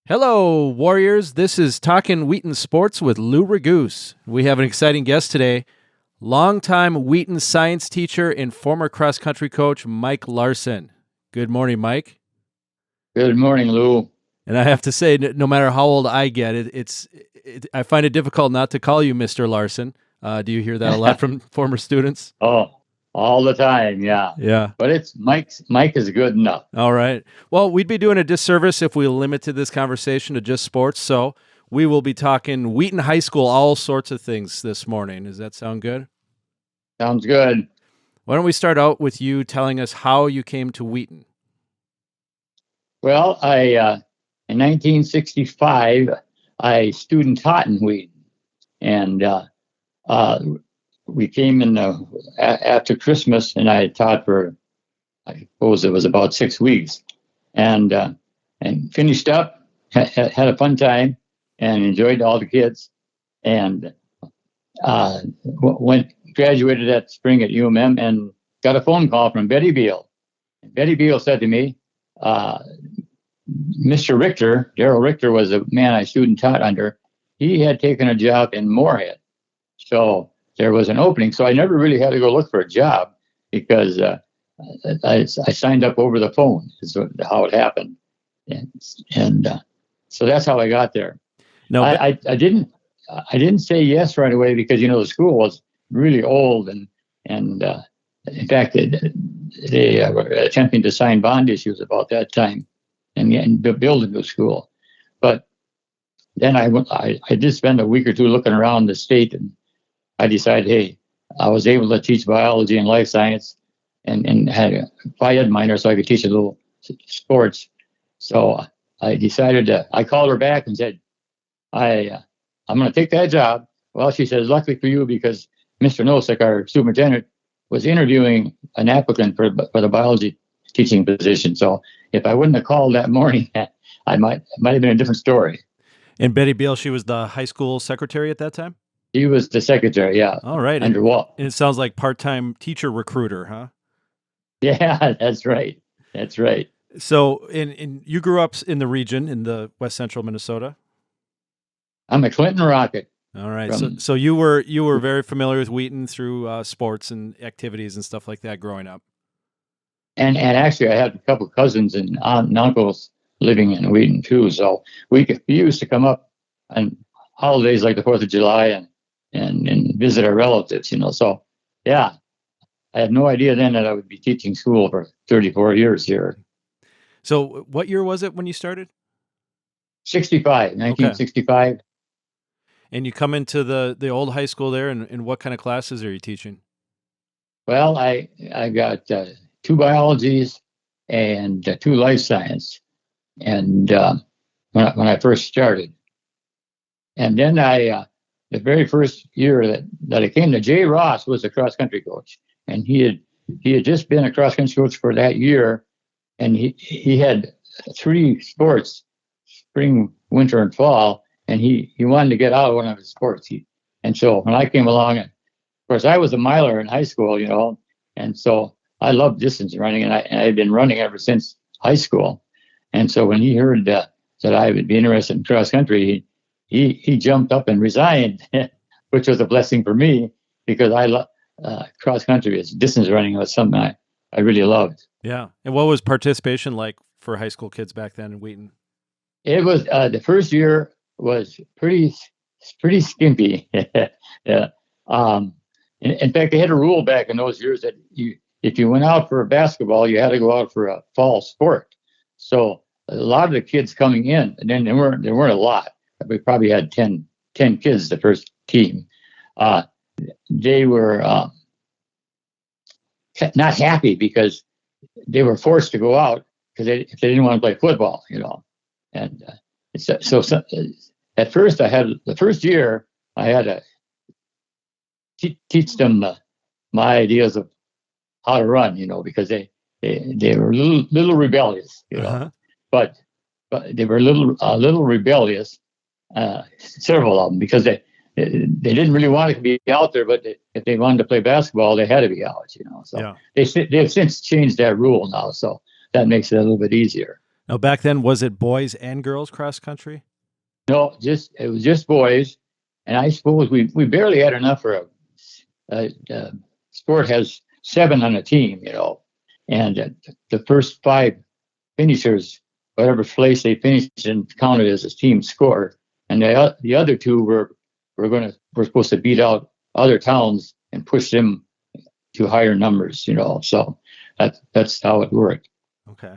Hello, Warriors. This is Talkin Wheaton Sports with Lou Ragoose. We have an exciting guest today, longtime Wheaton science teacher and former cross-country coach Mike Larson. Good morning, Mike. Good morning, Lou. And I have to say, no matter how old I get, I find it difficult not to call you Mr. Larson. Do you hear that a lot from former students? Oh, all the time, yeah. Yeah. But it's Mike is good enough. All right. Well, we'd be doing a disservice if we limited this conversation to just sports. So we will be talking Wheaton High School, all sorts of things this morning. Does that sound good? Sounds good. Why don't we start out with you telling us how you came to Wheaton? Well, in 1965, I student taught in Wheaton, and we came in after Christmas, and I taught for, I suppose it was about 6 weeks, and finished up, had a fun time, and enjoyed all the kids, and graduated that spring at UMM, and got a phone call from Betty Beal. And Betty Beal said to me, Mr. Richter, Darrell Richter was a man I student taught under. He had taken a job in Moorhead. So there was an opening. So I never really had to go look for a job because I signed up over the phone is how it happened. And so that's how I got there. No, I didn't say yes right away because, the school was really old. And in fact, they were attempting to sign bond issues about that time and build a new school. But then I did spend a week or two looking around the state, and I decided, hey, I was able to teach biology and life science and had a phy ed minor so I could teach a little sports. So I decided I called her back and said, I'm going to take that job. Well, she says, luckily for you, because Mr. Nosek, our superintendent, was interviewing an applicant for the biology teaching position. So if I wouldn't have called that morning, I might have been a different story. And Betty Beal, she was the high school secretary at that time? He was the secretary, yeah. All right. Under Walt. And it sounds like part-time teacher recruiter, huh? Yeah, that's right. That's right. So, and you grew up in the region in the West Central Minnesota? I'm a Clinton Rocket. All right. So you were very familiar with Wheaton through sports and activities and stuff like that growing up. And actually, I had a couple of cousins and aunt and uncles living in Wheaton too. So we used to come up on holidays like the 4th of July and visit our relatives. So yeah, I had no idea then that I would be teaching school for 34 years here. So what year was it when you started? 1965. Okay. And you come into the old high school there, and what kind of classes are you teaching? Well, I got 2 biologies and 2 life science, and when I first started, and then the very first year that I came to, Jay Ross was a cross country coach, and he had just been a cross country coach for that year, and he had 3 sports, spring, winter, and fall. And he wanted to get out of one of his sports. And so when I came along, of course, I was a miler in high school, and so I loved distance running, and I had been running ever since high school. And so when he heard that I would be interested in cross country, he jumped up and resigned, which was a blessing for me because I love cross country. Distance running was something I really loved. Yeah. And what was participation like for high school kids back then in Wheaton? It was the first year was pretty skimpy. Yeah. In fact, they had a rule back in those years that if you went out for basketball, you had to go out for a fall sport. So a lot of the kids coming in, and then there weren't a lot. We probably had 10 kids the first team. They were not happy because they were forced to go out because if they didn't want to play football, and so at first the first year I had to teach them my ideas of how to run, because they were a little rebellious, but they were a little rebellious, several of them, because they didn't really want to be out there, but if they wanted to play basketball, they had to be out, So yeah. They've since changed that rule now, so that makes it a little bit easier. Now, back then, was it boys and girls cross country? No, it was just boys, and I suppose we barely had enough for a sport has 7 on a team, and the first 5 finishers, whatever place they finished, and counted as a team score, and the other 2 were supposed to beat out other towns and push them to higher numbers, So that's how it worked. Okay.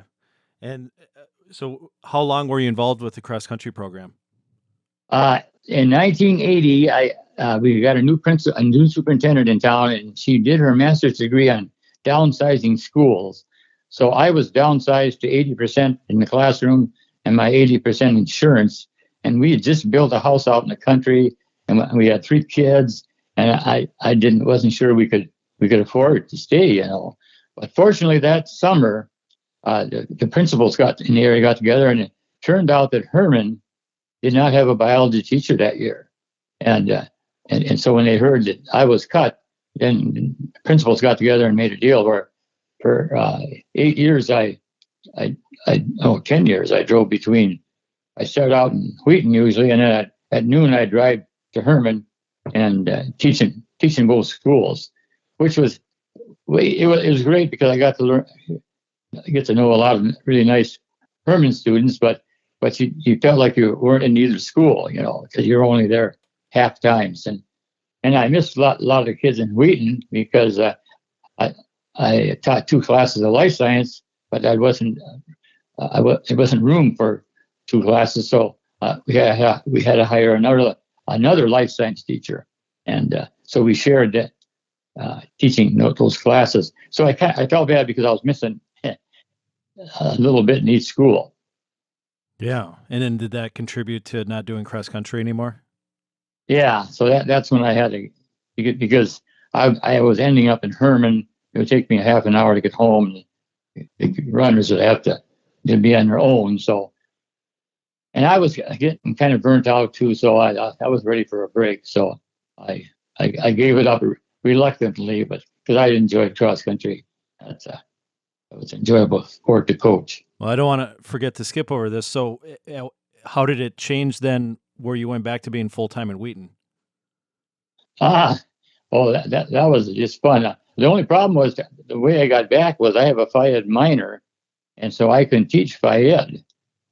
And so how long were you involved with the cross country program? In 1980, we got a new superintendent in town, and she did her master's degree on downsizing schools. So I was downsized to 80% in the classroom and my 80% insurance. And we had just built a house out in the country, and we had 3 kids, and I wasn't sure we could afford to stay, But fortunately, that summer, the principals in the area got together, and it turned out that Herman did not have a biology teacher that year, and so when they heard that I was cut, then the principals got together and made a deal where for 8 years 10 years I drove between. I started out in Wheaton usually, and then at noon I drive to Herman and teaching both schools, which was it was great because I got to get to know a lot of really nice Herman students, but you felt like you weren't in either school, because you're only there half times, and I missed a lot of the kids in Wheaton because I taught 2 classes of life science, but it wasn't room for 2 classes, so we had to hire another life science teacher, and so we shared that teaching those classes. So I felt bad because I was missing a little bit in each school. Yeah. And then did that contribute to not doing cross country anymore? Yeah. So that's when I had to get, because I was ending up in Herman. It would take me a half an hour to get home. The runners would have to be on their own. So, and I was getting kind of burnt out too. So I was ready for a break. So I gave it up reluctantly, but because I enjoyed cross country. It was enjoyable sport to coach. Well, I don't want to forget to skip over this. So how did it change then where you went back to being full-time in Wheaton? That was just fun. The only problem was the way I got back was I have a Phi Ed minor, and so I couldn't teach Phi Ed.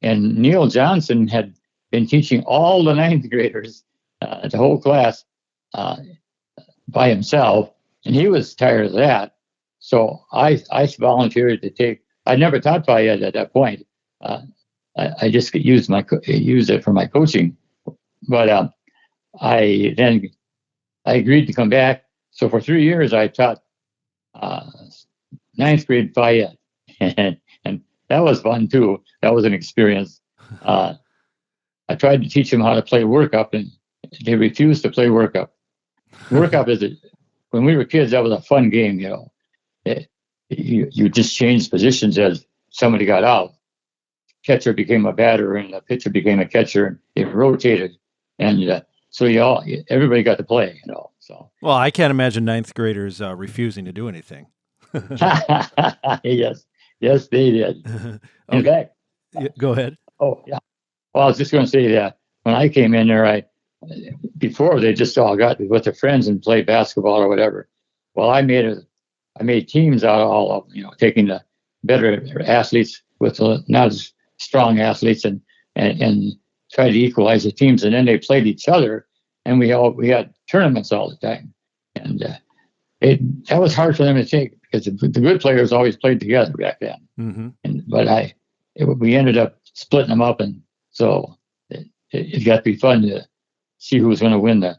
And Neil Johnson had been teaching all the 9th graders, the whole class, by himself, and he was tired of that. So I volunteered to take. I never taught Phi Ed at that point. I just used it for my coaching. But I agreed to come back. So for 3 years I taught 9th grade Phi Ed, and that was fun too. That was an experience. I tried to teach them how to play workup, and they refused to play workup. Workup when we were kids, that was a fun game, You just changed positions as somebody got out. Catcher became a batter, and the pitcher became a catcher, and it rotated, and so everybody got to play, So well, I can't imagine 9th graders refusing to do anything. yes, they did. In fact, go ahead. Oh yeah. Well, I was just going to say that when I came in there, before they just all got with their friends and played basketball or whatever. Well, I made teams out of all of them, taking the better athletes with the not as strong athletes and try to equalize the teams, and then they played each other, and we had tournaments all the time, and that was hard for them to take because the good players always played together back then. Mm-hmm. But we ended up splitting them up, and so it got to be fun to see who was going to win the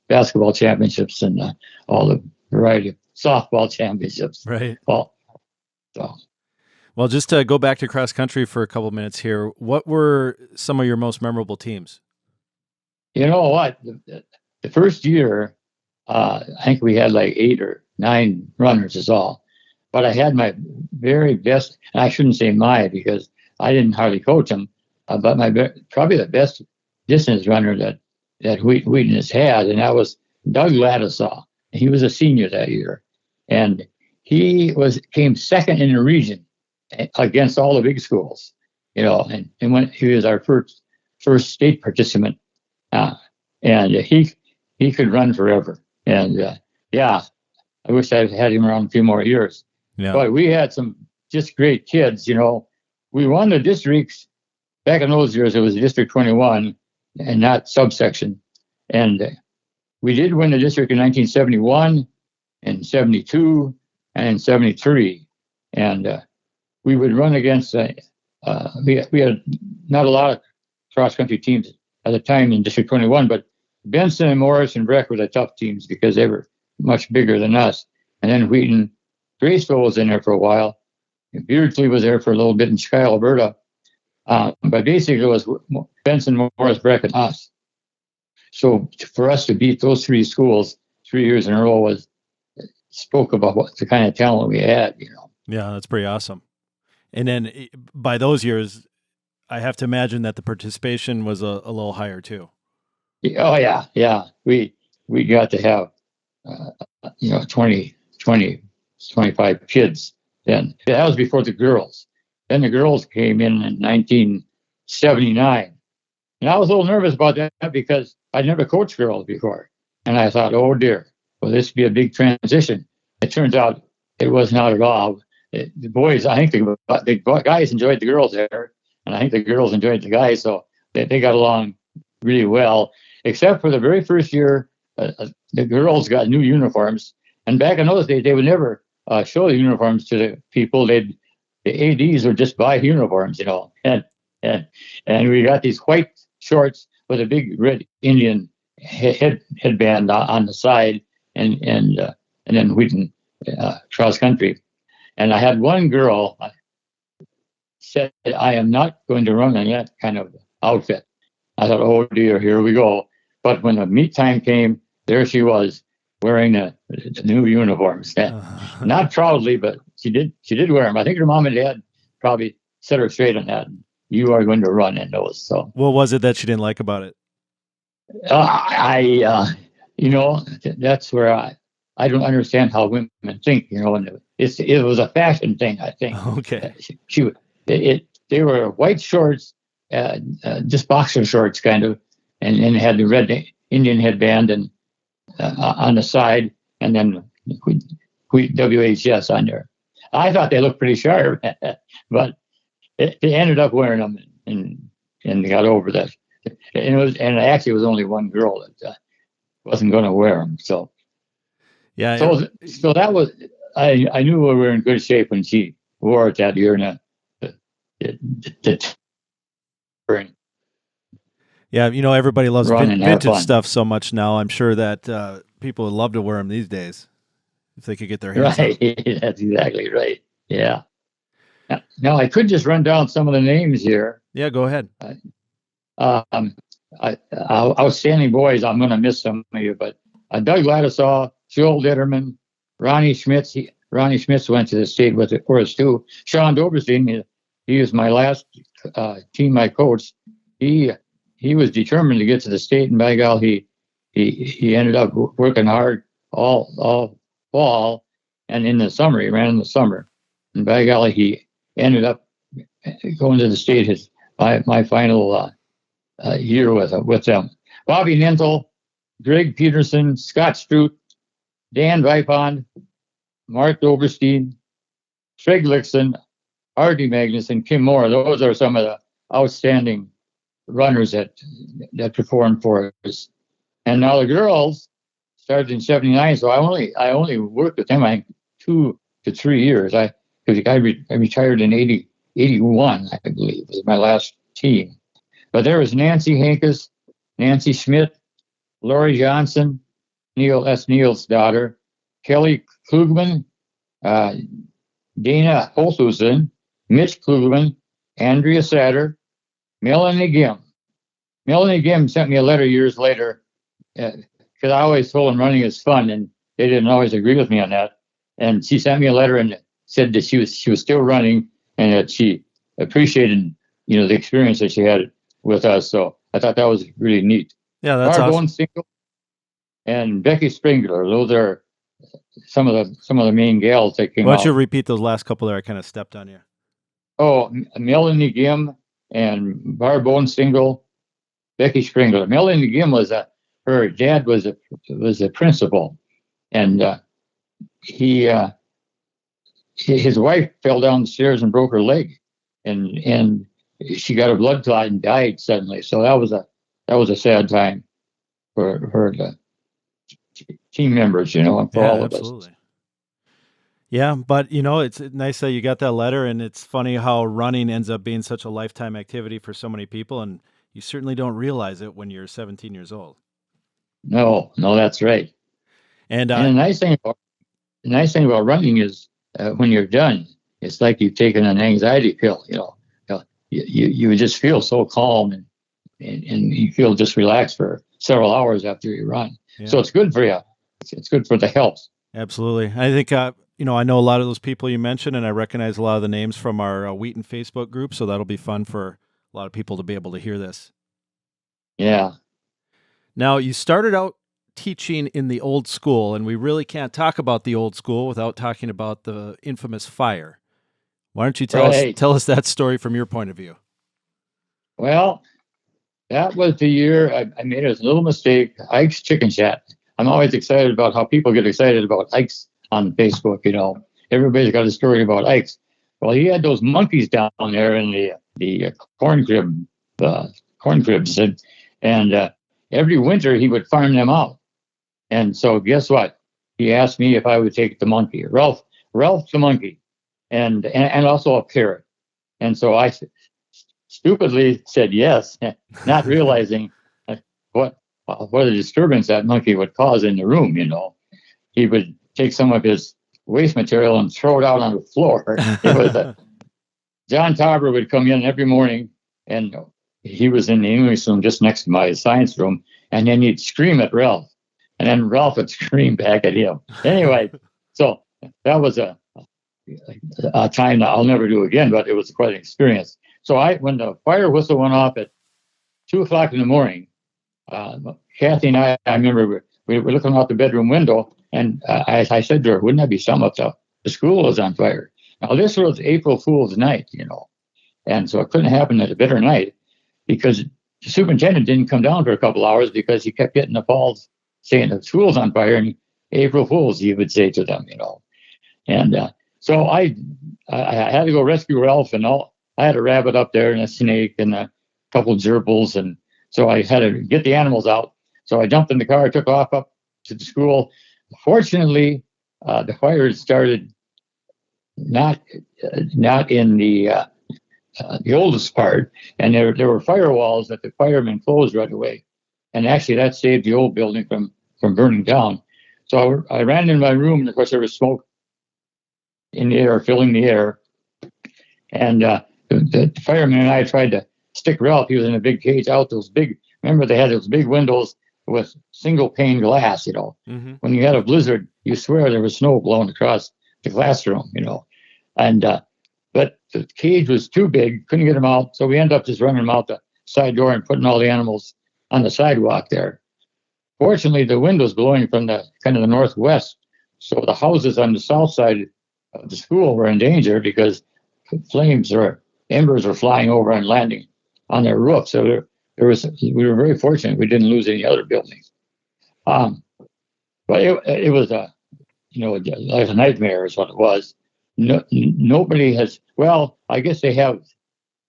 basketball championships and all the variety of softball championships. Right. Well, just to go back to cross country for a couple of minutes here, what were some of your most memorable teams? You know what? The first year, I think we had like 8 or 9 runners is all. But I had my very best, and I shouldn't say because I didn't hardly coach them, but probably the best distance runner that Wheaton has had, and that was Doug Ladisaw. He was a senior that year, and he came second in the region against all the big schools. and when he was our first state participant, uh, and he could run forever. And yeah, I wish I had him around a few more years. Yeah. But we had some just great kids. We won the districts back in those years. It was District 21 and not subsection. And we did win the district in 1971 and 72 and in 73. And we would run against, we had not a lot of cross country teams at the time in District 21, but Benson and Morris and Breck were the tough teams because they were much bigger than us. And then Wheaton, Graceville was in there for a while. Beardsley was there for a little bit in Chicago, Alberta. But basically it was Benson, Morris, Breck, and us. So for us to beat those three schools 3 years in a row spoke about what the kind of talent we had. Yeah, that's pretty awesome. And then by those years, I have to imagine that the participation was a little higher too. Oh yeah. We got to have 20, 25 kids then. That was before the girls. Then the girls came in 1979. And I was a little nervous about that because I'd never coached girls before. And I thought, oh dear, well, this would be a big transition. It turns out it was not at all. The boys, I think the guys enjoyed the girls there, and I think the girls enjoyed the guys, so they got along really well, except for the very first year, the girls got new uniforms. And back in those days, they would never show the uniforms to the people. The ADs would just buy uniforms, and we got these white shorts with a big red Indian headband on the side, and then Wheaton cross country. And I had one girl said, I am not going to run in that kind of outfit. I thought, oh dear, here we go. But when the meet time came, there she was wearing the new uniforms. Not proudly, but she did wear them. I think her mom and dad probably set her straight on that. You are going to run in those. So what was it that she didn't like about it? That's where I don't understand how women think, and it was a fashion thing, I think. Okay. They were white shorts, just boxer shorts kind of, and had the red Indian headband and on the side, and then WHS on there. I thought they looked pretty sharp, but they ended up wearing them and got over that. And actually it was only one girl that wasn't going to wear them. So yeah. So that was, I knew we were in good shape when she wore it that year. Yeah, everybody loves vintage stuff so much now. I'm sure that people would love to wear them these days if they could get their hands on them. Right, that's exactly right. Yeah. Now I could just run down some of the names here. Yeah, go ahead. Outstanding boys. I'm going to miss some of you, but Doug Ladisaw, Joel Ditterman, Ronnie Schmitz. Ronnie Schmitz went to the state for us too. Sean Doberstein, he was my last team I coached. He was determined to get to the state, and by golly, he ended up working hard all fall, and in the summer he ran in the summer, and by golly, he ended up going to the state. My final year with them. Bobby Nintel, Greg Peterson, Scott Stroot, Dan Vipond, Mark Doberstein, Craig Lixon, Artie Magnus, and Kim Moore. Those are some of the outstanding runners that performed for us. And now the girls started in '79, so I only worked with them, I think, 2 to 3 years. I retired in 81, I believe, was my last team. But there was Nancy Hankus, Nancy Schmidt, Lori Johnson, Neil's daughter, Kelly Klugman, Dana Holthusen, Mitch Klugman, Andrea Satter, Melanie Gim. Melanie Gim sent me a letter years later because I always told them running is fun, and they didn't always agree with me on that. And she sent me a letter and said that she was still running and that she appreciated the experience that she had with us. So I thought that was really neat. Yeah, that's awesome. Single and Becky Springler. Those are some of the main gals that came out. Why don't you repeat those last couple there? I kind of stepped on you. Oh, Melanie Gim, and Barb Bonestingle, Becky Springler. Melanie Gim her dad was a principal, and he his wife fell down the stairs and broke her leg, and she got a blood clot and died suddenly. So that was a sad time for the team members, and for all of us. Absolutely. Yeah, but it's nice that you got that letter, and it's funny how running ends up being such a lifetime activity for so many people, and you certainly don't realize it when you're 17 years old. No, that's right. And the nice thing about running is when you're done, it's like you've taken an anxiety pill. You just feel so calm and you feel just relaxed for several hours after you run. Yeah. So it's good for you. It's good for the health. Absolutely. I think, I know a lot of those people you mentioned, and I recognize a lot of the names from our Wheaton Facebook group, so that'll be fun for a lot of people to be able to hear this. Yeah. Now, you started out teaching in the old school, and we really can't talk about the old school without talking about the infamous fire. Why don't you tell us that story from your point of view? Well, that was the year I made a little mistake. Ike's Chicken Shack. I'm always excited about how people get excited about Ike's on Facebook. Everybody's got a story about Ike's. Well, he had those monkeys down there in the corn cribs, and every winter he would farm them out. And so, guess what? He asked me if I would take the monkey, Ralph the monkey, and also a parrot. And so I stupidly said yes, not realizing what a disturbance that monkey would cause in the room. He would take some of his waste material and throw it out on the floor. It was John Tarver would come in every morning, and he was in the English room just next to my science room, and then he'd scream at Ralph, and then Ralph would scream back at him. Anyway, so that was a time that I'll never do again, but it was quite an experience. So when the fire whistle went off at 2:00 in the morning, Kathy and I remember we were looking out the bedroom window, and I said to her, "Wouldn't that be something if the school was on fire?" Now this was April Fool's night, and so it couldn't happen at a bitter night because the superintendent didn't come down for a couple hours because he kept getting the calls saying the school's on fire, and April Fools, he would say to them, And so I had to go rescue Ralph, and I had a rabbit up there and a snake and a couple of gerbils, and so I had to get the animals out. So I jumped in the car, took off up to the school. Fortunately, the fire had started not in the oldest part, and there were firewalls that the firemen closed right away, and actually that saved the old building from burning down. So I ran in my room, and of course there was smoke in the air, filling the air, and the fireman and I tried to stick Ralph. He was in a big cage out remember they had those big windows with single pane glass, Mm-hmm. When you had a blizzard, you swear there was snow blowing across the classroom, and but the cage was too big, couldn't get him out, so we ended up just running him out the side door and putting all the animals on the sidewalk there. Fortunately, the wind was blowing from the kind of the northwest, so the houses on the south side of the school were in danger because flames or embers were flying over and landing on their roof. So we were very fortunate we didn't lose any other buildings. But it was like a nightmare is what it was. Nobody has. Well, I guess they have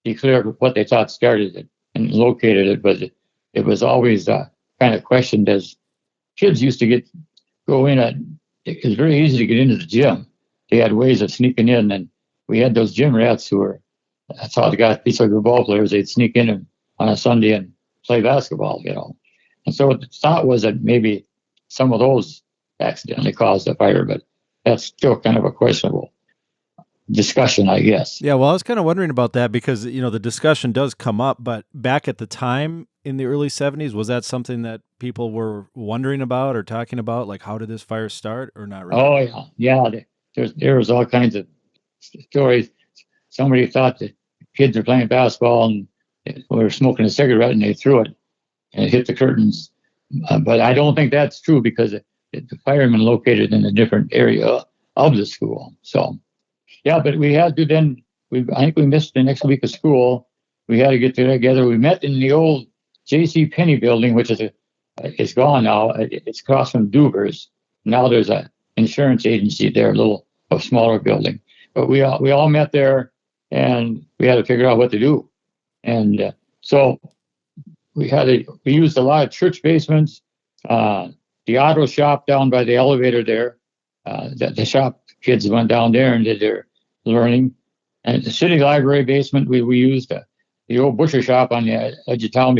declared what they thought started it and located it, but it was always kind of questioned as kids used to go in. It was very easy to get into the gym. They had ways of sneaking in, and we had those gym rats that's how these are good ball players. They'd sneak in on a Sunday and play basketball, And so the thought was that maybe some of those accidentally caused the fire, but that's still kind of a questionable discussion, I guess. Yeah, well, I was kind of wondering about that because, the discussion does come up, but back at the time in the early 70s, was that something that people were wondering about or talking about? Like, how did this fire start or not really? Oh, yeah. There was all kinds of stories. Somebody thought that kids were playing basketball and were smoking a cigarette and they threw it and it hit the curtains. But I don't think that's true because the firemen located in a different area of the school. So, yeah, but we had to I think we missed the next week of school. we had to get together. We met in the old J.C. Penney building, which it's gone now. It's across from Duber's. Now there's a insurance agency there, a smaller building. But we all met there, and we had to figure out what to do. And so we used a lot of church basements, the auto shop down by the elevator there. The shop kids went down there and did their learning. And the city library basement, we used the old butcher shop on the edge of town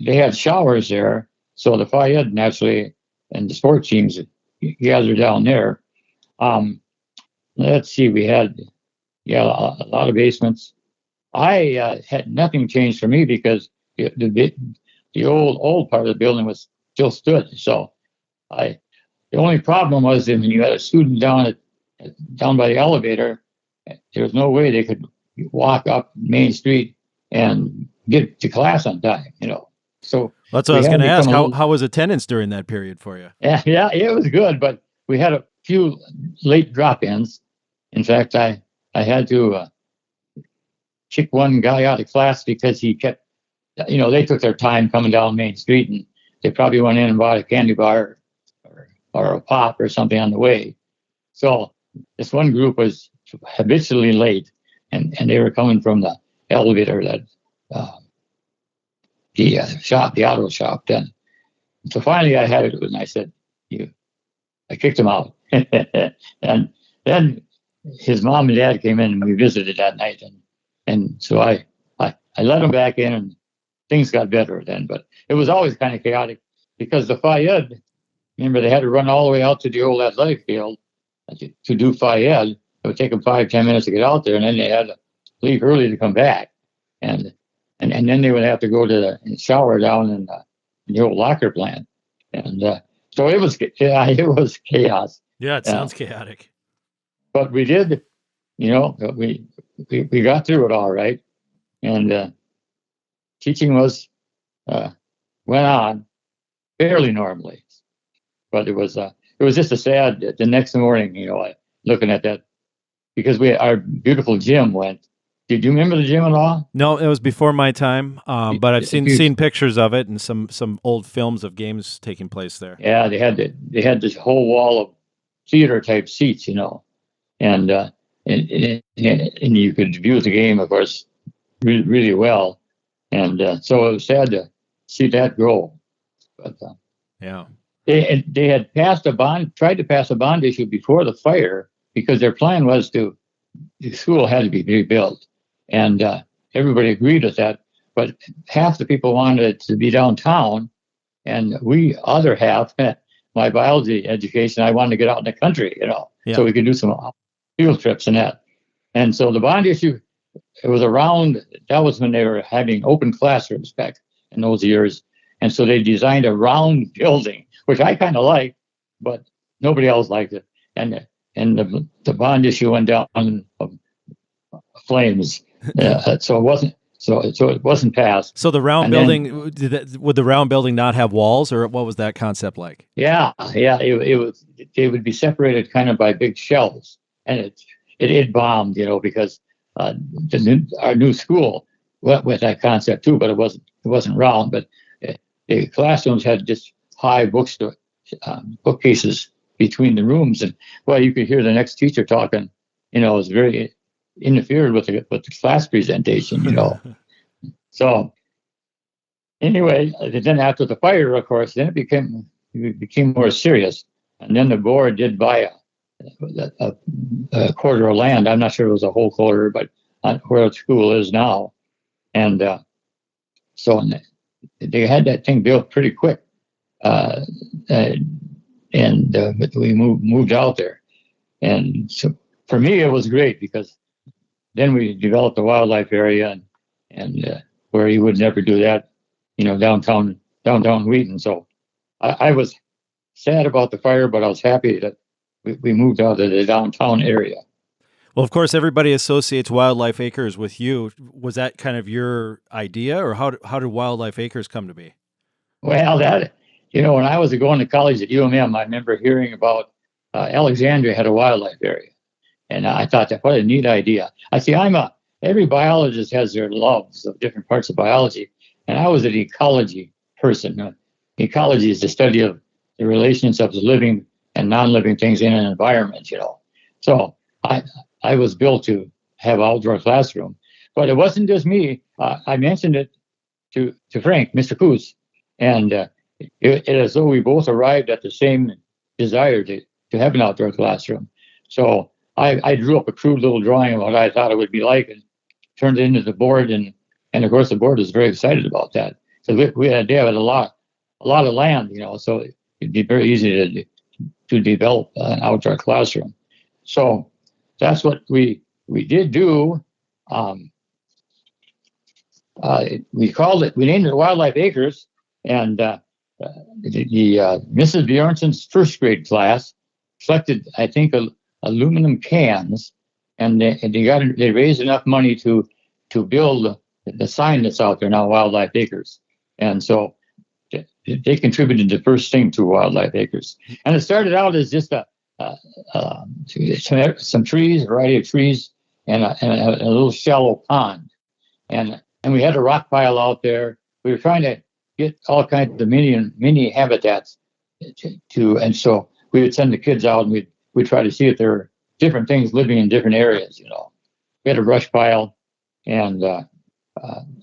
they had showers there. So the Phi Ed naturally and the sports teams gathered down there. Let's see, we had a lot of basements. I had nothing changed for me because the old part of the building was still stood. So the only problem was that when you had a student down by the elevator, there was no way they could walk up Main Street and get to class on time, So that's what I was going to ask. How was attendance during that period for you? Yeah, it was good, but we had a few late drop-ins. In fact, I had to kick one guy out of class because he kept, they took their time coming down Main Street, and they probably went in and bought a candy bar or a pop or something on the way. So this one group was habitually late, and they were coming from the elevator that the auto shop then. So finally I had it, and I said, I kicked him out. And then his mom and dad came in, and we visited that night, and so I let him back in, and things got better then. But it was always kind of chaotic because the Phi Ed, remember, they had to run all the way out to the old athletic field to do Phi Ed. It would take them 5-10 minutes to get out there, and then they had to leave early to come back. And then they would have to go to the shower down in the old locker plant. And so it was chaos. Yeah, it sounds chaotic. But we did, we got through it all right. And teaching went on fairly normally. But it was just a sad, the next morning, looking at that, because our beautiful gym went. Did you remember the gym at all? No, it was before my time, but I've seen pictures of it and some old films of games taking place there. Yeah, they had this whole wall of theater type seats, and you could view the game, of course, really, really well. And so it was sad to see that go. But yeah, they had tried to pass a bond issue before the fire because their plan was the school had to be rebuilt. And everybody agreed with that, but half the people wanted it to be downtown, and other half, my biology education, I wanted to get out in the country, so we could do some field trips and that. And so the bond issue, it was that was when they were having open classrooms back in those years. And so they designed a round building, which I kind of liked, but nobody else liked it. And the bond issue went down in flames. So it wasn't passed. So the round building, would the round building not have walls, or what was that concept like? Yeah. It would be separated kind of by big shelves, and it bombed, because our new school went with that concept too, but it wasn't round. But the classrooms had just high bookcases between the rooms, and you could hear the next teacher talking. It was very interfered with the class presentation, So anyway, then after the fire, of course, then it became more serious, and then the board did buy a quarter of land. I'm not sure it was a whole quarter, but where the school is now, and so they had that thing built pretty quick, but we moved out there, and so for me it was great because then we developed the wildlife area, and where you would never do that, downtown Wheaton. So I was sad about the fire, but I was happy that we moved out of the downtown area. Well, of course, everybody associates Wildlife Acres with you. Was that kind of your idea, or how did Wildlife Acres come to be? Well, when I was going to college at UMM, I remember hearing about Alexandria had a wildlife area. And I thought, what a neat idea. I see, I'm every biologist has their loves of different parts of biology, and I was an ecology person. Ecology is the study of the relations of the living and non-living things in an environment. So I was built to have outdoor classroom, but it wasn't just me. I mentioned it to Frank, Mr. Coos, and it as though we both arrived at the same desire to have an outdoor classroom. So I drew up a crude little drawing of what I thought it would be like, and turned it into the board, and of course the board was very excited about that. So we had a lot of land, so it'd be very easy to develop an outdoor classroom. So that's what we did do. We named it Wildlife Acres, and the Mrs. Bjornson's first grade class collected, I think, aluminum cans, and they raised enough money to build the sign that's out there now, Wildlife Acres, and so they contributed the first thing to Wildlife Acres, and it started out as just some trees, a variety of trees, and a little shallow pond, and we had a rock pile out there. We were trying to get all kinds of mini habitats and so we would send the kids out, and we'd try to see if there were different things living in different areas. We had a brush pile, and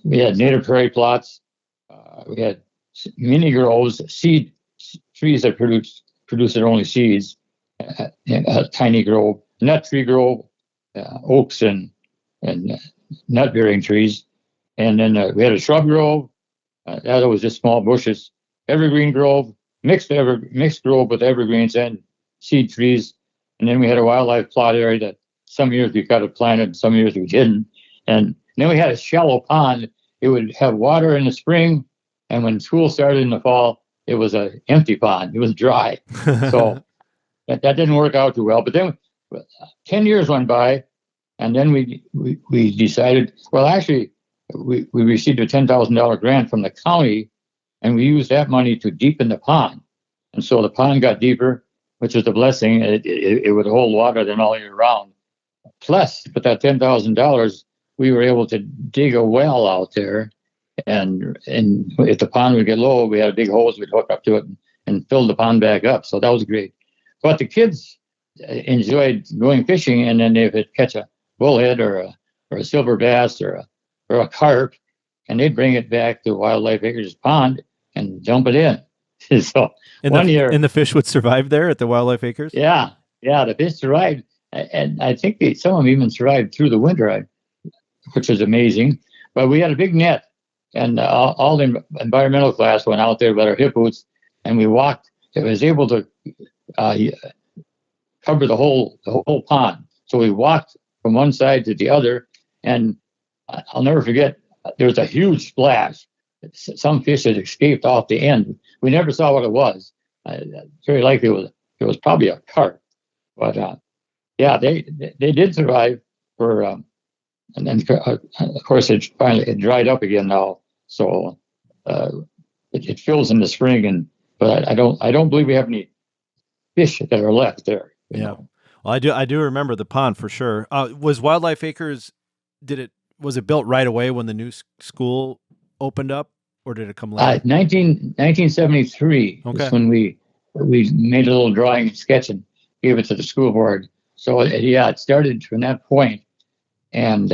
we had native prairie plots. We had mini groves, seed trees that produce their only seeds. A tiny grove, nut tree grove, oaks and nut bearing trees. And then we had a shrub grove. That was just small bushes. Evergreen grove, mixed grove with evergreens and seed trees. And then we had a wildlife plot area that some years we got it planted, some years we didn't. And then we had a shallow pond. It would have water in the spring, and when school started in the fall, it was an empty pond. It was dry. So that didn't work out too well. But then 10 years went by, and then we decided, well, actually, we received a $10,000 grant from the county, and we used that money to deepen the pond. And so the pond got deeper, which was a blessing. It would hold water then all year round. Plus, with that $10,000, we were able to dig a well out there. And if the pond would get low, we had a big hose we'd hook up to it and fill the pond back up. So that was great. But the kids enjoyed going fishing, and then they would catch a bullhead or a silver bass or a carp, and they'd bring it back to Wildlife Acres pond and dump it in. So one year, and the fish would survive there at the Wildlife Acres. Yeah, the fish survived, and I think some of them even survived through the winter, which was amazing. But we had a big net, and all the environmental class went out there with our hip boots, and we walked. It was able to cover the whole pond. So we walked from one side to the other, and I'll never forget, there was a huge splash. Some fish had escaped off the end. We never saw what it was. Very likely it was probably a carp. But they did survive for, and then of course it dried up again now. So it fills in the spring, but I don't believe we have any fish that are left there. You know? Well, I do remember the pond for sure. Was Wildlife Acres? Was it built right away when the new school opened up, or did it come later? 1973 is when we made a little drawing and sketch and gave it to the school board. So it started from that point. And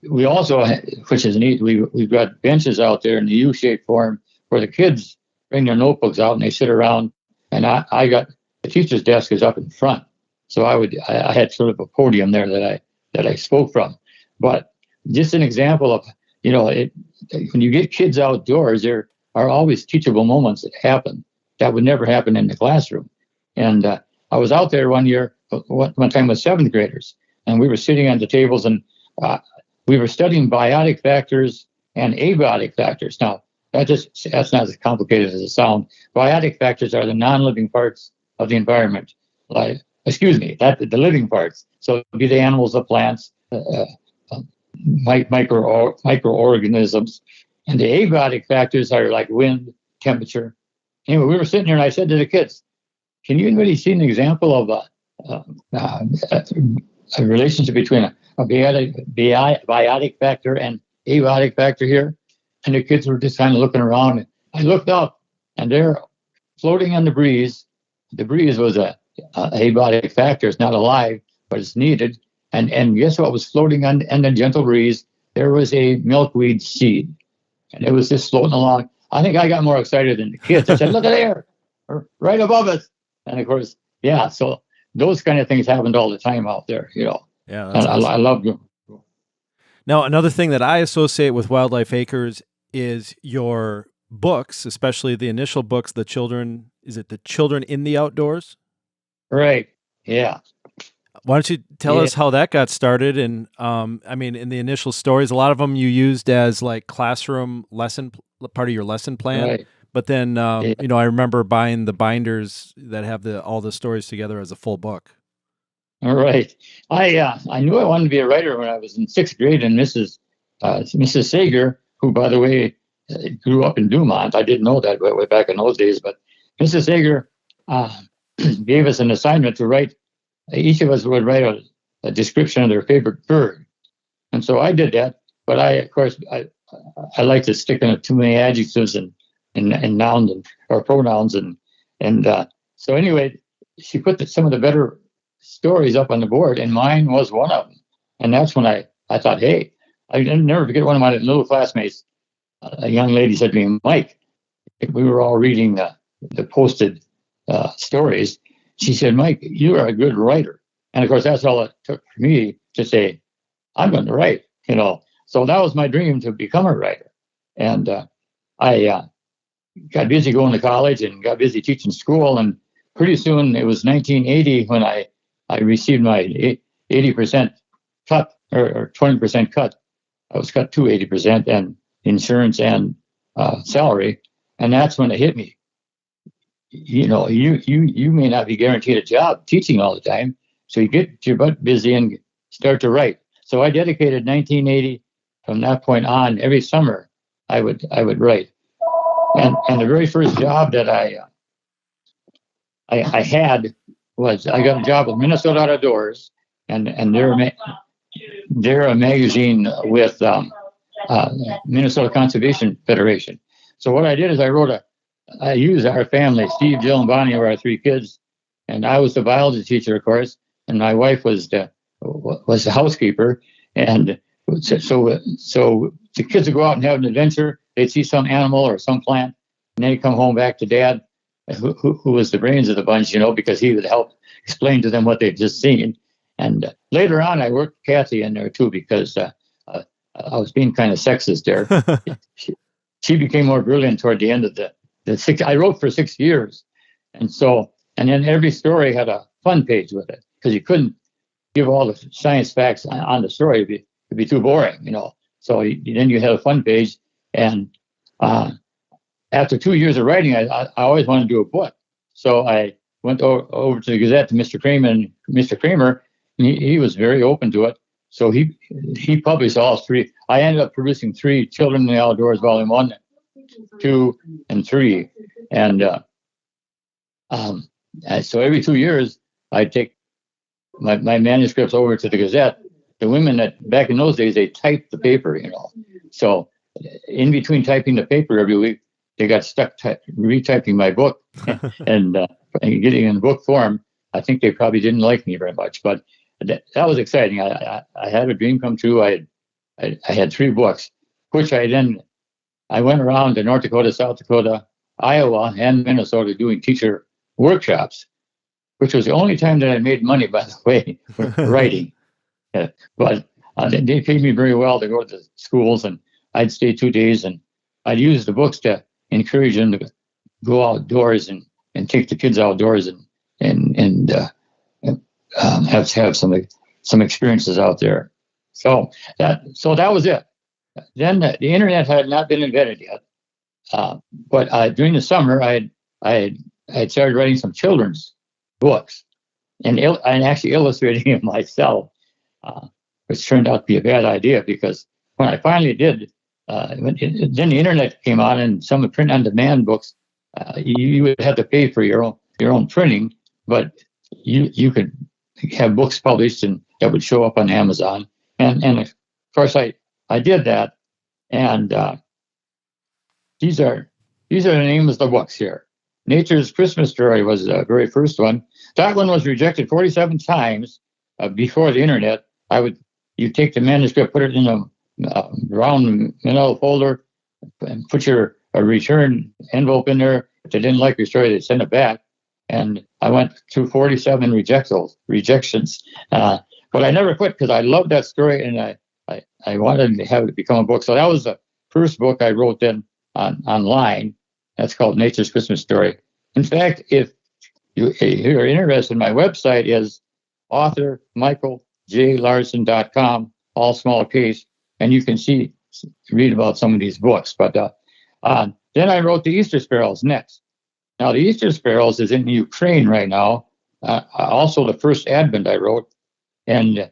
we also, which is neat, we've got benches out there in the U-shaped form where the kids bring their notebooks out and they sit around. And I got the teacher's desk is up in front, so I had sort of a podium there that I spoke from. But just an example of when you get kids outdoors, there are always teachable moments that happen that would never happen in the classroom. And I was out there one time with seventh graders, and we were sitting on the tables, and we were studying biotic factors and abiotic factors. Now, that's not as complicated as it sounds. Biotic factors are the non-living parts of the environment. The living parts. So it'd be the animals, the plants, microorganisms. And the abiotic factors are like wind, temperature. Anyway, we were sitting here, and I said to the kids, can you anybody see an example of a relationship between a biotic factor and abiotic factor here. And the kids were just kind of looking around. And I looked up, and they're floating on the breeze. The breeze was a abiotic factor. It's not alive, but it's needed. And guess what was floating on the gentle breeze? There was a milkweed seed, and it was just floating along. I think I got more excited than the kids. I said, "Look at there, right above us!" And of course, yeah. So those kind of things happened all the time out there, Yeah, And that's awesome. I love them. Now, another thing that I associate with Wildlife Acres is your books, especially the initial books, The Children in the Outdoors? Right. Yeah. Why don't you tell us how that got started? And I mean, in the initial stories, a lot of them you used as like classroom part of your lesson plan. Right. But then, Yeah. I remember buying the binders that have all the stories together as a full book. All right. I knew I wanted to be a writer when I was in sixth grade, and Mrs. Sager, who, by the way, grew up in Dumont. I didn't know that way back in those days, but Mrs. Sager gave us an assignment to write. Each of us would write a description of their favorite bird, and so I did that. But of course, I like to stick in too many adjectives and nouns or pronouns, and so anyway, she put some of the better stories up on the board, and mine was one of them. And that's when I thought, hey, I never forget one of my little classmates. A young lady said to me, Mike, we were all reading the posted stories. She said, Mike, you are a good writer. And of course, that's all it took for me to say, I'm going to write, So that was my dream, to become a writer. And I got busy going to college and got busy teaching school. And pretty soon, it was 1980 when I received my 80% cut or 20% cut. I was cut to 80% and insurance and salary. And that's when it hit me. You may not be guaranteed a job teaching all the time. So you get your butt busy and start to write. So I dedicated 1980 from that point on. Every summer I would write. And the very first job that I had was I got a job with Minnesota Out of Doors, and they're a magazine with Minnesota Conservation Federation. So what I did is I used our family. Steve, Jill, and Bonnie were our three kids, and I was the biology teacher, of course, and my wife was the housekeeper. And so the kids would go out and have an adventure. They'd see some animal or some plant, and they'd come home back to Dad, who was the brains of the bunch, because he would help explain to them what they'd just seen. And later on, I worked Kathy in there too, because I was being kind of sexist there. She became more brilliant toward the end of the 6. I wrote for 6 years, and then every story had a fun page with it, because you couldn't give all the science facts on the story; it'd be too boring, So then you had a fun page, and after 2 years of writing, I always wanted to do a book. So I went over to the Gazette to Mr. Kramer, and he was very open to it. So he published all 3. I ended up producing 3: Children in the Outdoors, Volume 1, 2, and 3. And so every 2 years, I'd take my manuscripts over to the Gazette. The women back in those days, they typed the paper, So in between typing the paper every week, they got stuck retyping my book and getting in book form. I think they probably didn't like me very much, but that was exciting. I had a dream come true. I had 3 books, which I went around to North Dakota, South Dakota, Iowa, and Minnesota doing teacher workshops, which was the only time that I made money, by the way, for writing. But they paid me very well to go to the schools, and I'd stay 2 days, and I'd use the books to encourage them to go outdoors and take the kids outdoors and have some experiences out there. So that was it. Then the internet had not been invented yet, but during the summer I had started writing some children's books and actually illustrating them myself, which turned out to be a bad idea, because when I finally did, then the internet came on, and some of print-on-demand books, you would have to pay for your own printing, but you could have books published and that would show up on Amazon, And of course I did that, and these are the names of the books here. Nature's Christmas Story was the very first one. That one was rejected 47 times before the internet. You take the manuscript, put it in a round manila folder, and put your return envelope in there. If they didn't like your story, they'd send it back. And I went through 47 rejections. But I never quit because I loved that story, and I wanted to have it become a book. So that was the first book I wrote then online. That's called Nature's Christmas Story. In fact, if you're interested, my website is authormichaeljlarson.com, all small case, and you can read about some of these books. But then I wrote the Easter Sparrows next. Now, the Easter Sparrows is in Ukraine right now. Also, the first Advent I wrote, and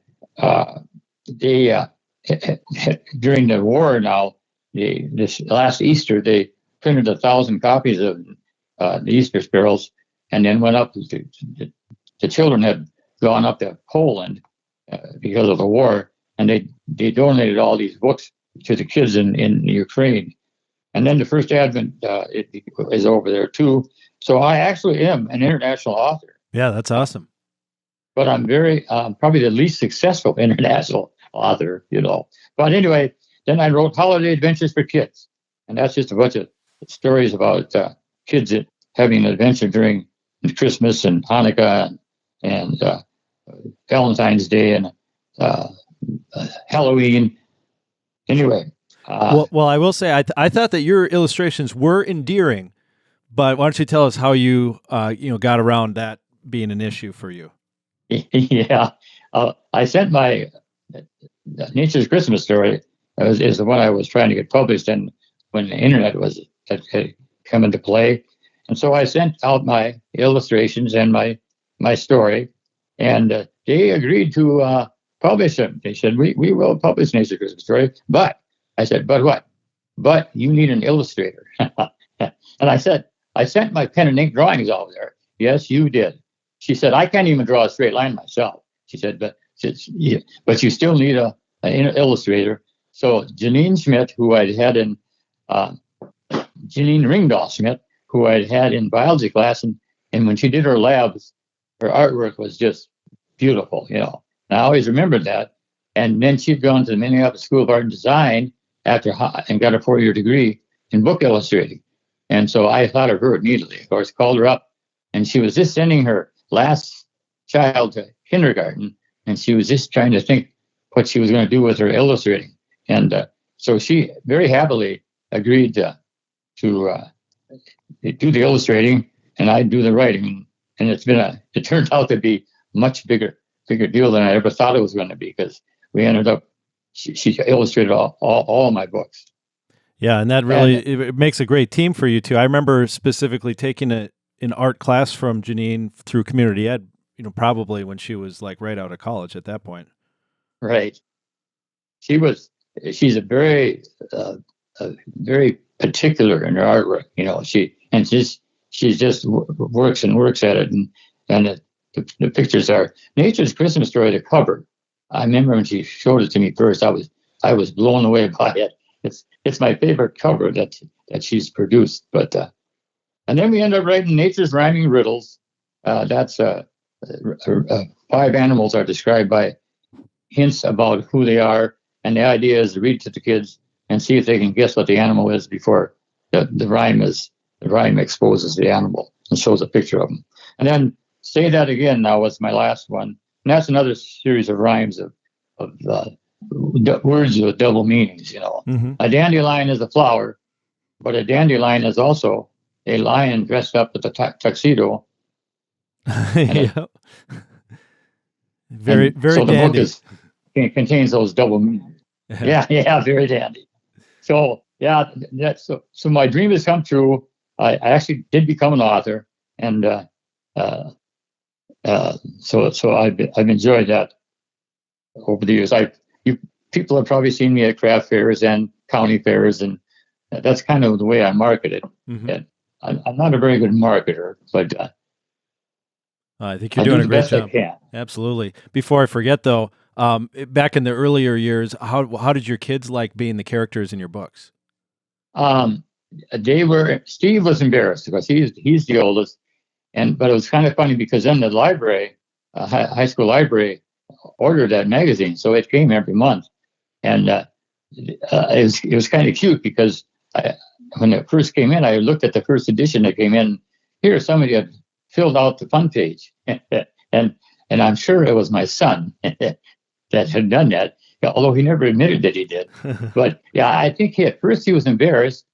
they during the war now, this last Easter, they printed 1,000 copies of the Easter Sparrows, and then went up. The children had gone up to Poland because of the war, and they donated all these books to the kids in Ukraine. And then the first Advent is over there too. So I actually am an international author. Yeah, that's awesome. But I'm very probably the least successful international author, But anyway, then I wrote Holiday Adventures for Kids, and that's just a bunch of stories about kids having an adventure during Christmas and Hanukkah and Valentine's Day and Halloween. Anyway. Well, I will say I thought that your illustrations were endearing, but why don't you tell us how you got around that being an issue for you? Yeah, I sent my Nature's Christmas Story is the one I was trying to get published, and when the internet had come into play, and so I sent out my illustrations and my story, and they agreed to publish them. They said we will publish Nature's Christmas Story, but I said, but what? But you need an illustrator. And I said, I sent my pen and ink drawings over there. Yes, you did. She said, I can't even draw a straight line myself. She said, but you still need an illustrator. So Janine Schmidt, who I'd had in Janine Ringdahl Schmidt, who I'd had in biology class, and when she did her labs, her artwork was just beautiful, And I always remembered that. And then she'd gone to the Minneapolis School of Art and Design and got a 4-year degree in book illustrating. And so I thought of her immediately. Of course, called her up, and she was just sending her last child to kindergarten, and she was just trying to think what she was going to do with her illustrating. And so she very happily agreed to do the illustrating, and I do the writing. And it turned out to be much bigger deal than I ever thought it was going to be, because we ended up, she illustrated all my books. Yeah, and that really it makes a great team for you too. I remember specifically taking an art class from Janine through community ed, probably when she was like right out of college at that point. Right. She's a very particular in her artwork. She just works at it, and the pictures are Nature's Christmas Story. The cover, I remember when she showed it to me first, I was blown away by it. It's my favorite cover that she's produced. But and then we end up writing Nature's Rhyming Riddles. That's 5 animals are described by hints about who they are, and the idea is to read to the kids and see if they can guess what the animal is before the rhyme exposes the animal and shows a picture of them. And then Say That Again now was my last one, and that's another series of rhymes of words with double meanings. Mm-hmm. A dandelion is a flower, but a dandelion is also a lion dressed up with a tuxedo. Yeah. Very so dandy. The book contains those double meanings. Yeah, very dandy. So yeah, so my dream has come true. I actually did become an author, and so I've enjoyed that over the years. People have probably seen me at craft fairs and county fairs, and that's kind of the way I market it. Mm-hmm. I'm not a very good marketer, but I think you're doing a great job. I can. Absolutely. Before I forget, though, Back in the earlier years, how did your kids like being the characters in your books? Um, Steve was embarrassed because he's the oldest, but it was kind of funny because then the library, high school library, ordered that magazine, so it came every month, and it was kind of cute because when it first came in, I looked at the first edition that came in. Here, somebody had filled out the fun page, and I'm sure it was my son that had done that, although he never admitted that he did. But yeah, I think at first he was embarrassed,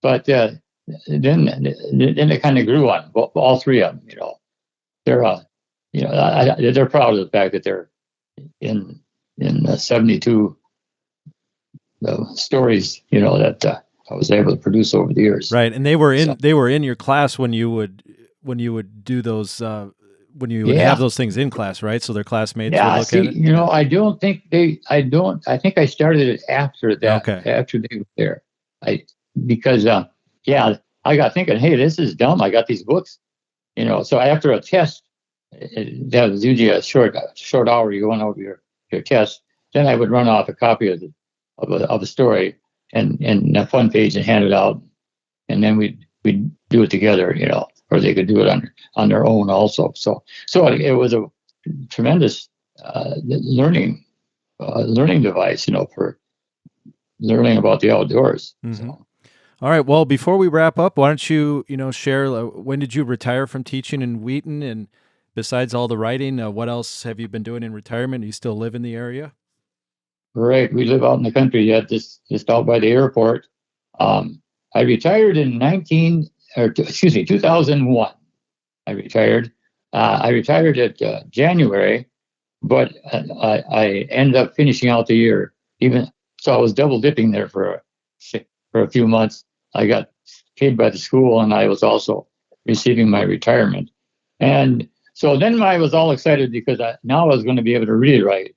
but then it kind of grew on all three of them. They're they're proud of the fact that they're in 72 stories, that I was able to produce over the years. Right, and they were in your class when you would do those. When you would have those things in class, right? So their classmates would look at it. I think I started it after that. Okay. After they were there, because I got thinking, hey, this is dumb. I got these books, So after a test, that was usually a short hour. You went over your test. Then I would run off a copy of a story and a fun page and hand it out, and then we'd do it together, or they could do it on their own also. So it was a tremendous learning device, for learning about the outdoors. Mm-hmm. So. All right. Well, before we wrap up, why don't you, share when did you retire from teaching in Wheaton, and besides all the writing, what else have you been doing in retirement? Do you still live in the area? Right. We live out in the country yet, just out by the airport. I retired in 2001. I retired. I retired at January, but I ended up finishing out the year. So I was double dipping there for a few months. I got paid by the school, and I was also receiving my retirement. And so then I was all excited because now I was going to be able to really write,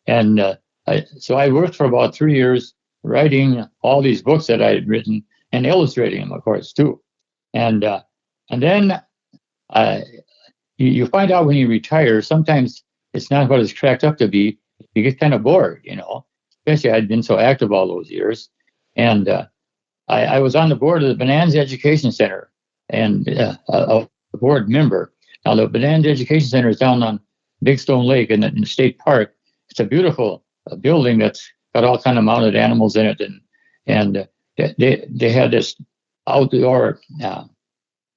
And so I worked for about 3 years writing all these books that I had written and illustrating them, of course, too. And then you find out when you retire, sometimes it's not what it's cracked up to be. You get kind of bored, Especially I'd been so active all those years. And I was on the board of the Bonanza Education Center and a board member. Now, the Bonanza Education Center is down on Big Stone Lake in the state park. It's a beautiful building that's got all kind of mounted animals in it, and they had this outdoor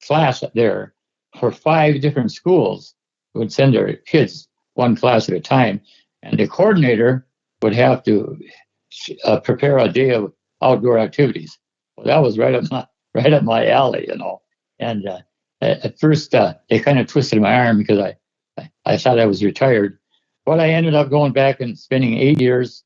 class there for 5 different schools who would send their kids one class at a time, and the coordinator would have to prepare a day of outdoor activities. Well, that was right up my alley, And at first, they kind of twisted my arm because I thought I was retired. But I ended up going back and spending 8 years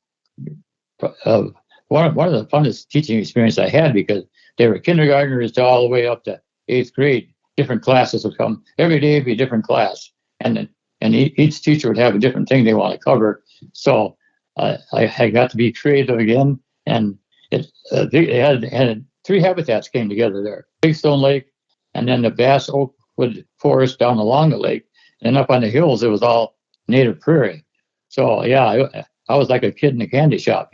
of one of the funnest teaching experiences I had, because they were kindergartners to all the way up to 8th grade. Different classes would come. Every day would be a different class. And each teacher would have a different thing they want to cover. So I got to be creative again. And they had 3 habitats came together there. Big Stone Lake, and then the Bass Oakwood Forest down along the lake. And up on the hills, it was all native prairie. So yeah, I was like a kid in a candy shop,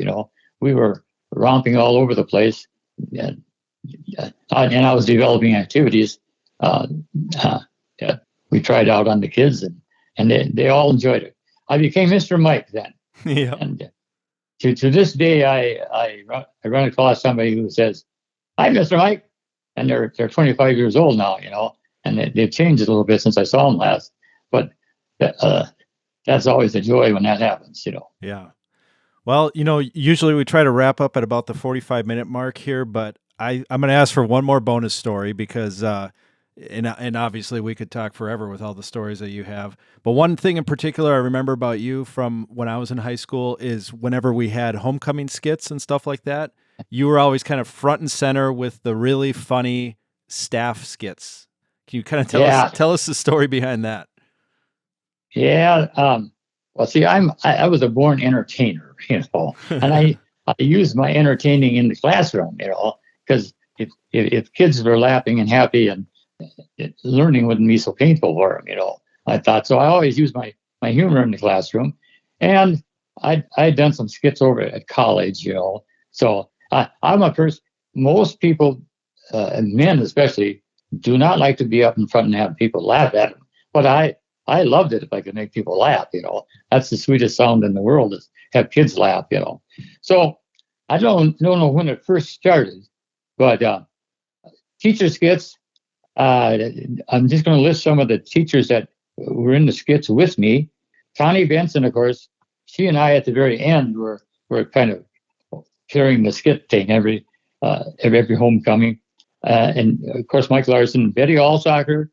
We were romping all over the place, and I was developing activities. We tried out on the kids, and they all enjoyed it. I became Mr. Mike then. Yeah. And to this day, I run across somebody who says, "Hi, Mr. Mike," and they're 25 years old now, and they've changed a little bit since I saw them last. But that's always a joy when that happens, Yeah. Well, usually we try to wrap up at about the 45-minute mark here, but I'm going to ask for one more bonus story because, and obviously we could talk forever with all the stories that you have. But one thing in particular I remember about you from when I was in high school is whenever we had homecoming skits and stuff like that, you were always kind of front and center with the really funny staff skits. Can you kind of tell us the story behind that? Yeah. Well, see, I was a born entertainer, and I used my entertaining in the classroom, because if kids were laughing and happy, and learning wouldn't be so painful for them, I thought. So I always used my humor in the classroom. And I'd done some skits over at college, So I'm a person. Most people, men especially, do not like to be up in front and have people laugh at them. But I loved it if I could make people laugh. That's the sweetest sound in the world is have kids laugh. So I don't know when it first started, but teacher skits. I'm just going to list some of the teachers that were in the skits with me. Connie Benson, of course, she and I at the very end were kind of carrying the skit thing every homecoming. And of course, Mike Larson, Betty Allsocker,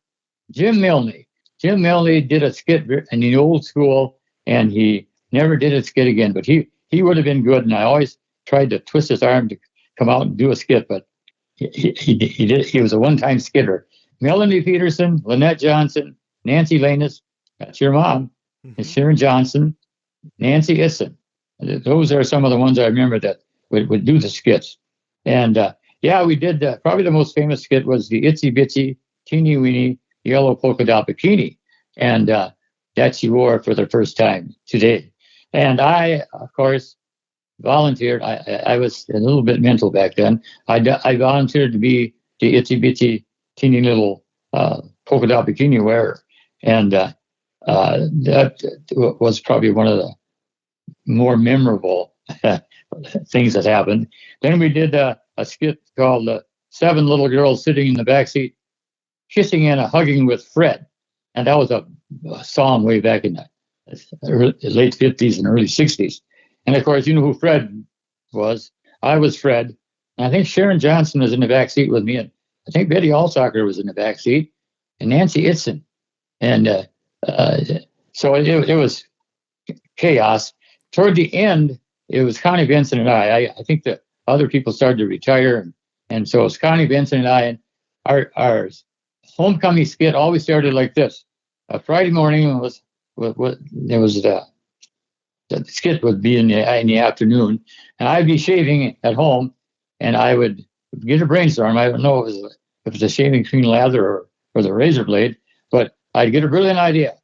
Jim Milne. Jim Milne did a skit in the old school, and he never did a skit again. But he would have been good, and I always tried to twist his arm to come out and do a skit, but he did. He was a one-time skitter. Melanie Peterson, Lynette Johnson, Nancy Lanus, that's your mom, and Sharon Johnson, Nancy Itson. Those are some of the ones I remember that would do the skits. And we did. Probably the most famous skit was the Itsy Bitsy Teeny Weeny Yellow Polka Dot Bikini, and that she wore for the first time today. And I, of course, volunteered. I was a little bit mental back then. I volunteered to be the Itsy Bitsy Teeny Little Polka Dot Bikini wearer, and that was probably one of the more memorable things that happened. Then we did a skit called Seven Little Girls Sitting in the Backseat Kissing and Hugging with Fred. And that was a song way back in the late 50s and early 60s. And of course, you know who Fred was. I was Fred. And I think Sharon Johnson was in the back seat with me. And I think Betty Allsocker was in the back seat. And Nancy Itson. And so it was chaos. Toward the end, it was Connie Benson and I think that other people started to retire. And so it was Connie Benson and I. And our homecoming skit always started like this. Friday morning the skit would be in the afternoon, and I'd be shaving at home, and I would get a brainstorm. I don't know if it was a shaving cream lather or the razor blade, but I'd get a brilliant idea.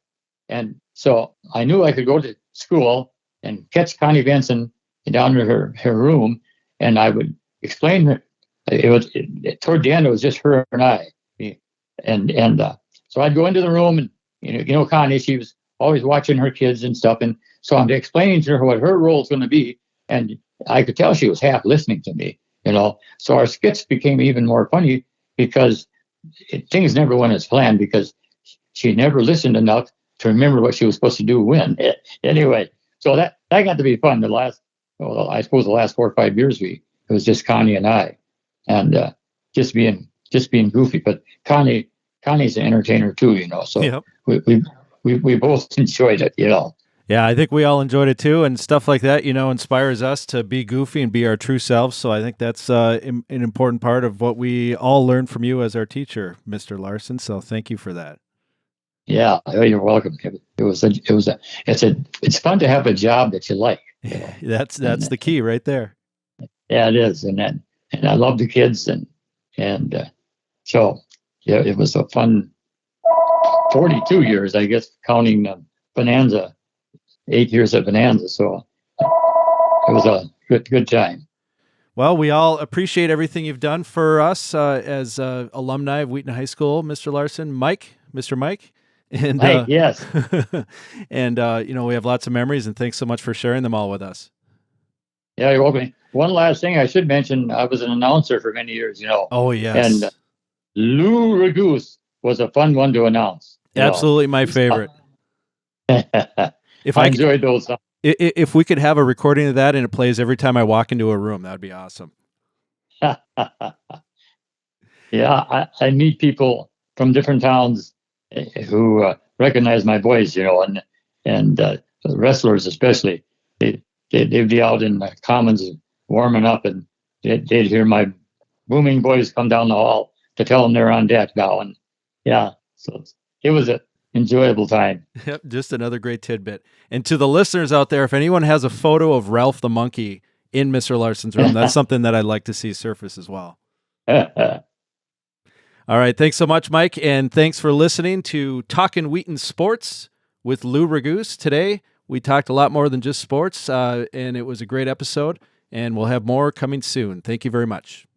And so I knew I could go to school and catch Connie Benson down to her room, and I would explain her. Toward the end, it was just her and I. And so I'd go into the room, and Connie, she was always watching her kids and stuff, and so I'm explaining to her what her role is going to be, and I could tell she was half listening to me, So our skits became even more funny because things never went as planned because she never listened enough to remember what she was supposed to do when. Anyway, so that got to be fun. I suppose the last 4 or 5 years it was just Connie and I, and just being goofy. But Connie's an entertainer too, So yep. we both enjoyed it, Yeah, I think we all enjoyed it too, and stuff like that, inspires us to be goofy and be our true selves. So I think that's an important part of what we all learned from you as our teacher, Mr. Larson. So thank you for that. Yeah, you're welcome. It's fun to have a job that you like. That's the key right there. Yeah, it is, and I love the kids, and so yeah, it was a fun 42 years, I guess, counting Bonanza. 8 years at Bonanza, so it was a good time. Well, we all appreciate everything you've done for us as alumni of Wheaton High School, Mr. Larson, Mr. Mike, and Mike, yes, and we have lots of memories, and thanks so much for sharing them all with us. Yeah, you're welcome. One last thing I should mention: I was an announcer for many years. Oh yes, and Lou Ragoose was a fun one to announce. Absolutely, my favorite. If I enjoyed those. If we could have a recording of that and it plays every time I walk into a room, that would be awesome. Yeah, I meet people from different towns who recognize my voice, and wrestlers especially. They'd be out in the commons warming up, and they'd hear my booming voice come down the hall to tell them they're on deck now. And yeah, so it was a enjoyable time. Yep, just another great tidbit. And to the listeners out there, if anyone has a photo of Ralph the monkey in Mr. Larson's room, that's something that I'd like to see surface as well. All right, thanks so much, Mike, and thanks for listening to Talkin' Wheaton Sports with Lou Ragoose. Today, We talked a lot more than just sports, and it was a great episode, and we'll have more coming soon. Thank you very much.